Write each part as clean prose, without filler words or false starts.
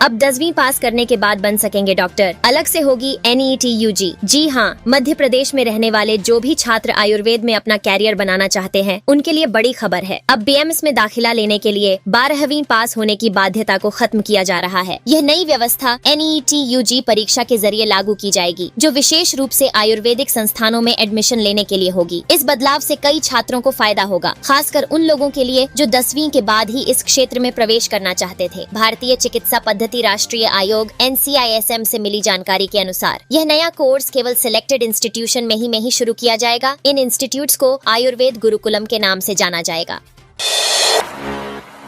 अब 10वीं पास करने के बाद बन सकेंगे डॉक्टर। अलग से होगी NET UG। जी हाँ, मध्य प्रदेश में रहने वाले जो भी छात्र आयुर्वेद में अपना कैरियर बनाना चाहते हैं उनके लिए बड़ी खबर है। अब BAMS में दाखिला लेने के लिए 12वीं पास होने की बाध्यता को खत्म किया जा रहा है। यह नई व्यवस्था NET UG परीक्षा के जरिए लागू की जाएगी, जो विशेष रूप से आयुर्वेदिक संस्थानों में एडमिशन लेने के लिए होगी। इस बदलाव से कई छात्रों को फायदा होगा, खासकर उन लोगों के लिए जो 10वीं के बाद ही इस क्षेत्र में प्रवेश करना चाहते थे। भारतीय चिकित्सा पद्धति राष्ट्रीय आयोग NCISM से मिली जानकारी के अनुसार यह नया कोर्स केवल सिलेक्टेड इंस्टीट्यूशन में ही शुरू किया जाएगा। इन इंस्टीट्यूट्स को आयुर्वेद गुरुकुलम के नाम से जाना जाएगा।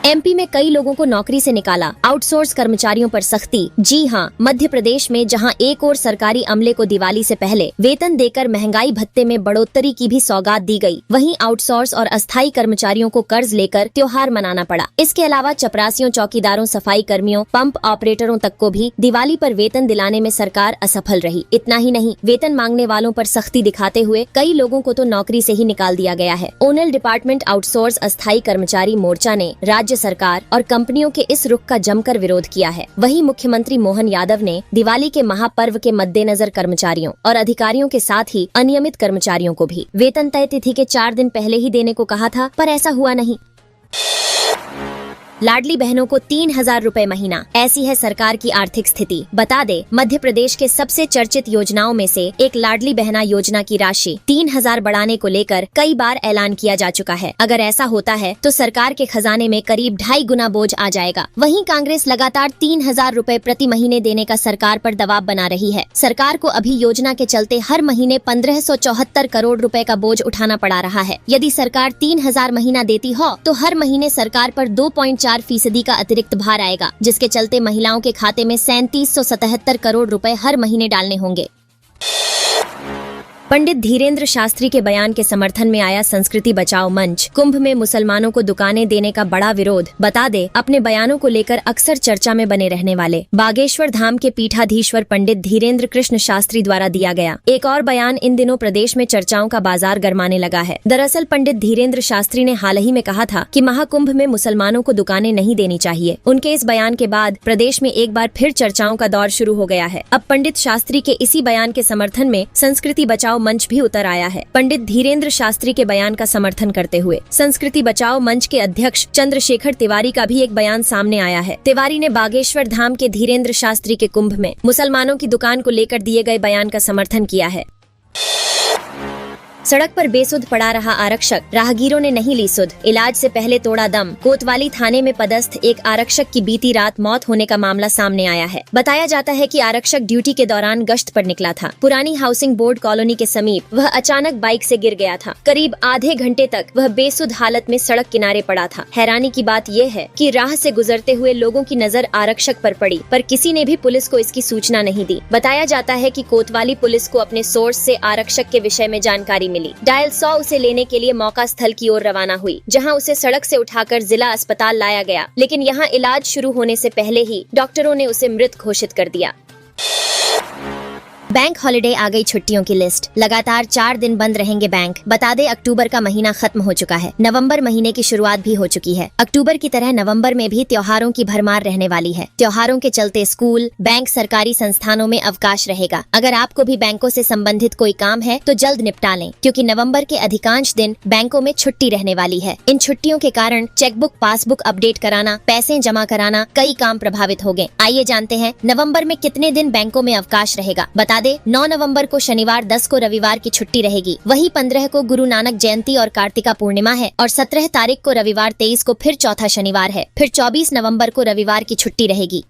MP में कई लोगों को नौकरी से निकाला, आउटसोर्स कर्मचारियों पर सख्ती। जी हाँ, मध्य प्रदेश में जहां एक और सरकारी अमले को दिवाली से पहले वेतन देकर महंगाई भत्ते में बढ़ोतरी की भी सौगात दी गई, वहीं आउटसोर्स और अस्थायी कर्मचारियों को कर्ज लेकर त्योहार मनाना पड़ा। इसके अलावा चपरासियों, चौकीदारों, सफाई कर्मियों, पंप ऑपरेटरों तक को भी दिवाली पर वेतन दिलाने में सरकार असफल रही। इतना ही नहीं, वेतन मांगने वालों पर सख्ती दिखाते हुए कई लोगों को तो नौकरी से ही निकाल दिया गया है। ओनल डिपार्टमेंट आउटसोर्स अस्थायी कर्मचारी मोर्चा ने राज्य सरकार और कंपनियों के इस रुख का जमकर विरोध किया है। वहीं मुख्यमंत्री मोहन यादव ने दिवाली के महापर्व के मद्देनजर कर्मचारियों और अधिकारियों के साथ ही अनियमित कर्मचारियों को भी वेतन तय तिथि के 4 दिन पहले ही देने को कहा था, पर ऐसा हुआ नहीं। लाडली बहनों को 3000 रुपए महीना, ऐसी है सरकार की आर्थिक स्थिति। बता दे, मध्य प्रदेश के सबसे चर्चित योजनाओं में से एक लाडली बहना योजना की राशि 3000 बढ़ाने को लेकर कई बार ऐलान किया जा चुका है। अगर ऐसा होता है तो सरकार के खजाने में करीब 2.5 गुना बोझ आ जाएगा। वहीं कांग्रेस लगातार 3000 रुपए प्रति महीने देने का सरकार पर दबाव बना रही है। सरकार को अभी योजना के चलते हर महीने 1574 करोड़ रुपए का बोझ उठाना पड़ा रहा है। यदि सरकार 3000 महीना देती हो तो हर महीने सरकार पर 2.4% का अतिरिक्त भार आएगा, जिसके चलते महिलाओं के खाते में 3777 करोड़ रुपए हर महीने डालने होंगे। पंडित धीरेन्द्र शास्त्री के बयान के समर्थन में आया संस्कृति बचाओ मंच। कुंभ में मुसलमानों को दुकानें देने का बड़ा विरोध। बता दे, अपने बयानों को लेकर अक्सर चर्चा में बने रहने वाले बागेश्वर धाम के पीठाधीश्वर पंडित धीरेन्द्र कृष्ण शास्त्री द्वारा दिया गया एक और बयान इन दिनों प्रदेश में चर्चाओं का बाजार गरमाने लगा है। दरअसल पंडित धीरेन्द्र शास्त्री ने हाल ही में कहा था कि महाकुंभ में मुसलमानों को दुकानें नहीं देनी चाहिए। उनके इस बयान के बाद प्रदेश में एक बार फिर चर्चाओं का दौर शुरू हो गया है। अब पंडित शास्त्री के इसी बयान के समर्थन में संस्कृति बचाओ मंच भी उतर आया है। पंडित धीरेन्द्र शास्त्री के बयान का समर्थन करते हुए संस्कृति बचाओ मंच के अध्यक्ष चंद्रशेखर तिवारी का भी एक बयान सामने आया है। तिवारी ने बागेश्वर धाम के धीरेन्द्र शास्त्री के कुंभ में मुसलमानों की दुकान को लेकर दिए गए बयान का समर्थन किया है। सड़क पर बेसुध पड़ा रहा आरक्षक, राहगीरों ने नहीं ली सुध, इलाज से पहले तोड़ा दम। कोतवाली थाने में पदस्थ एक आरक्षक की बीती रात मौत होने का मामला सामने आया है। बताया जाता है कि आरक्षक ड्यूटी के दौरान गश्त पर निकला था। पुरानी हाउसिंग बोर्ड कॉलोनी के समीप वह अचानक बाइक से गिर गया था। करीब आधे घंटे तक वह बेसुध हालत में सड़क किनारे पड़ा था। हैरानी की बात यह है कि राह से गुजरते हुए लोगों की नजर आरक्षक पर पड़ी, पर किसी ने भी पुलिस को इसकी सूचना नहीं दी। बताया जाता है कि कोतवाली पुलिस को अपने सोर्स से आरक्षक के विषय में जानकारी मिली। डायल 100 उसे लेने के लिए मौका स्थल की ओर रवाना हुई, जहां उसे सड़क से उठाकर जिला अस्पताल लाया गया, लेकिन यहां इलाज शुरू होने से पहले ही डॉक्टरों ने उसे मृत घोषित कर दिया। बैंक हॉलिडे आ गई छुट्टियों की लिस्ट। लगातार 4 दिन बंद रहेंगे बैंक। बता दे, अक्टूबर का महीना खत्म हो चुका है, नवंबर महीने की शुरुआत भी हो चुकी है। अक्टूबर की तरह नवंबर में भी त्योहारों की भरमार रहने वाली है। त्योहारों के चलते स्कूल, बैंक, सरकारी संस्थानों में अवकाश रहेगा। अगर आपको भी बैंकों से संबंधित कोई काम है तो जल्द निपटा लें, क्योंकि नवंबर के अधिकांश दिन बैंकों में छुट्टी रहने वाली है। इन छुट्टियों के कारण चेकबुक, पासबुक अपडेट कराना, पैसे जमा कराना, कई काम प्रभावित हो गए। आइए जानते हैं नवंबर में कितने दिन बैंकों में अवकाश रहेगा। बता दे, 9 नवंबर को शनिवार, 10 को रविवार की छुट्टी रहेगी। वहीं 15 को गुरु नानक जयंती और कार्तिका पूर्णिमा है, और 17 तारीख को रविवार, 23 को फिर चौथा शनिवार है। फिर 24 नवंबर को रविवार की छुट्टी रहेगी।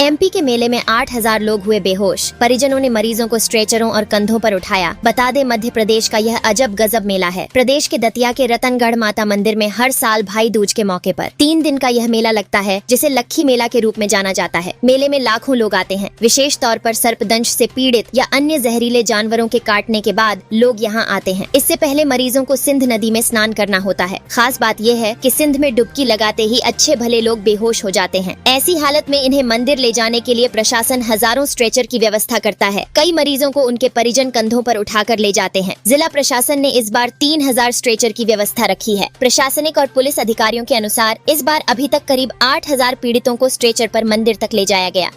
MP के मेले में 8000 लोग हुए बेहोश। परिजनों ने मरीजों को स्ट्रेचरों और कंधों पर उठाया। बता दे, मध्य प्रदेश का यह अजब गजब मेला है। प्रदेश के दतिया के रतनगढ़ माता मंदिर में हर साल भाई दूज के मौके पर 3 दिन का यह मेला लगता है, जिसे लक्खी मेला के रूप में जाना जाता है। मेले में लाखों लोग आते हैं। विशेष तौर पर सर्पदंश से पीड़ित या अन्य जहरीले जानवरों के काटने के बाद लोग यहाँ आते हैं। इससे पहले मरीजों को सिंध नदी में स्नान करना होता है। खास बात यह है कि सिंध में डुबकी लगाते ही अच्छे भले लोग बेहोश हो जाते हैं। ऐसी हालत में इन्हें मंदिर ले ले जाने के लिए प्रशासन हजारों स्ट्रेचर की व्यवस्था करता है। कई मरीजों को उनके परिजन कंधों पर उठाकर ले जाते हैं। जिला प्रशासन ने इस बार 3000 स्ट्रेचर की व्यवस्था रखी है। प्रशासनिक और पुलिस अधिकारियों के अनुसार इस बार अभी तक करीब 8000 पीड़ितों को स्ट्रेचर पर मंदिर तक ले जाया गया।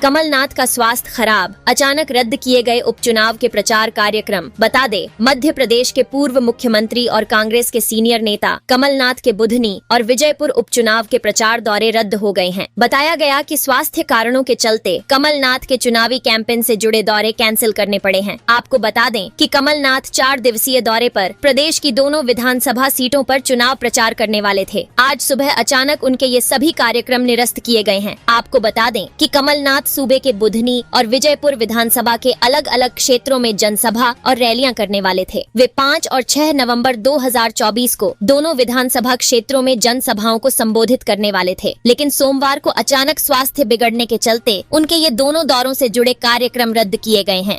कमलनाथ का स्वास्थ्य खराब, अचानक रद्द किए गए उपचुनाव के प्रचार कार्यक्रम। बता दे, मध्य प्रदेश के पूर्व मुख्यमंत्री और कांग्रेस के सीनियर नेता कमलनाथ के बुधनी और विजयपुर उपचुनाव के प्रचार दौरे रद्द हो गए हैं। बताया गया कि स्वास्थ्य कारणों के चलते कमलनाथ के चुनावी कैंपेन से जुड़े दौरे कैंसिल करने पड़े हैं। आपको बता दें कि कमलनाथ 4 दिवसीय दौरे पर प्रदेश की दोनों विधानसभा सीटों पर चुनाव प्रचार करने वाले थे। आज सुबह अचानक उनके ये सभी कार्यक्रम निरस्त किए गए हैं। आपको बता दें कि कमलनाथ सूबे के बुधनी और विजयपुर विधानसभा के अलग अलग क्षेत्रों में जनसभा और रैलियां करने वाले थे। वे 5 और 6 नवंबर 2024 को दोनों विधानसभा क्षेत्रों में जनसभाओं को संबोधित करने वाले थे, लेकिन सोमवार को अचानक स्वास्थ्य बिगड़ने के चलते उनके ये दोनों दौरों से जुड़े कार्यक्रम रद्द किए गए हैं।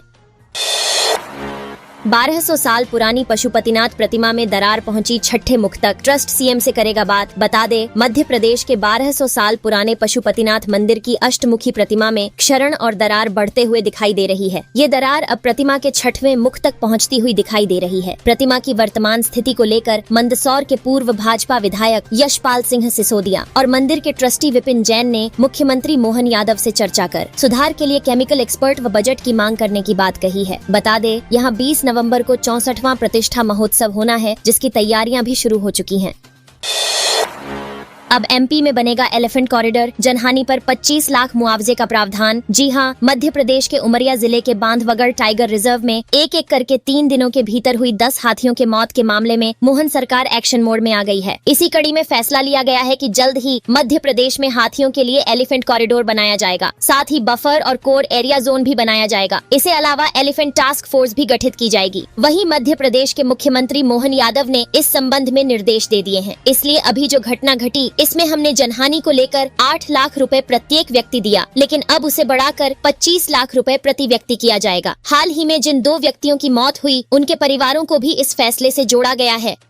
1200 साल पुरानी पशुपतिनाथ प्रतिमा में दरार पहुंची छठे मुख तक, ट्रस्ट सीएम से करेगा बात। बता दे, मध्य प्रदेश के 1200 साल पुराने पशुपतिनाथ मंदिर की अष्टमुखी प्रतिमा में क्षरण और दरार बढ़ते हुए दिखाई दे रही है। ये दरार अब प्रतिमा के 6वें मुख तक पहुंचती हुई दिखाई दे रही है। प्रतिमा की वर्तमान स्थिति को लेकर मंदसौर के पूर्व भाजपा विधायक यशपाल सिंह सिसोदिया और मंदिर के ट्रस्टी विपिन जैन ने मुख्यमंत्री मोहन यादव से चर्चा कर सुधार के लिए केमिकल एक्सपर्ट व बजट की मांग करने की बात कही है। बता दे, यहाँ 20 नवंबर को 64वां प्रतिष्ठा महोत्सव होना है, जिसकी तैयारियां भी शुरू हो चुकी हैं। अब एमपी में बनेगा एलिफेंट कॉरिडोर, जनहानि पर 25 लाख मुआवजे का प्रावधान। जी हां, मध्य प्रदेश के उमरिया जिले के बांधवगढ़ टाइगर रिजर्व में एक एक करके 3 दिनों के भीतर हुई 10 हाथियों के मौत के मामले में मोहन सरकार एक्शन मोड में आ गई है। इसी कड़ी में फैसला लिया गया है कि जल्द ही मध्य प्रदेश में हाथियों के लिए एलिफेंट कॉरिडोर बनाया जाएगा। साथ ही बफर और कोर एरिया जोन भी बनाया जाएगा। इसके अलावा एलिफेंट टास्क फोर्स भी गठित की जाएगी। वहीं मध्य प्रदेश के मुख्यमंत्री मोहन यादव ने इस संबंध में निर्देश दे दिए हैं। इसलिए अभी जो घटना घटी, इसमें हमने जनहानि को लेकर 8 लाख रुपए प्रत्येक व्यक्ति दिया, लेकिन अब उसे बढ़ाकर 25 लाख रुपए प्रति व्यक्ति किया जाएगा। हाल ही में जिन 2 व्यक्तियों की मौत हुई, उनके परिवारों को भी इस फैसले से जोड़ा गया है।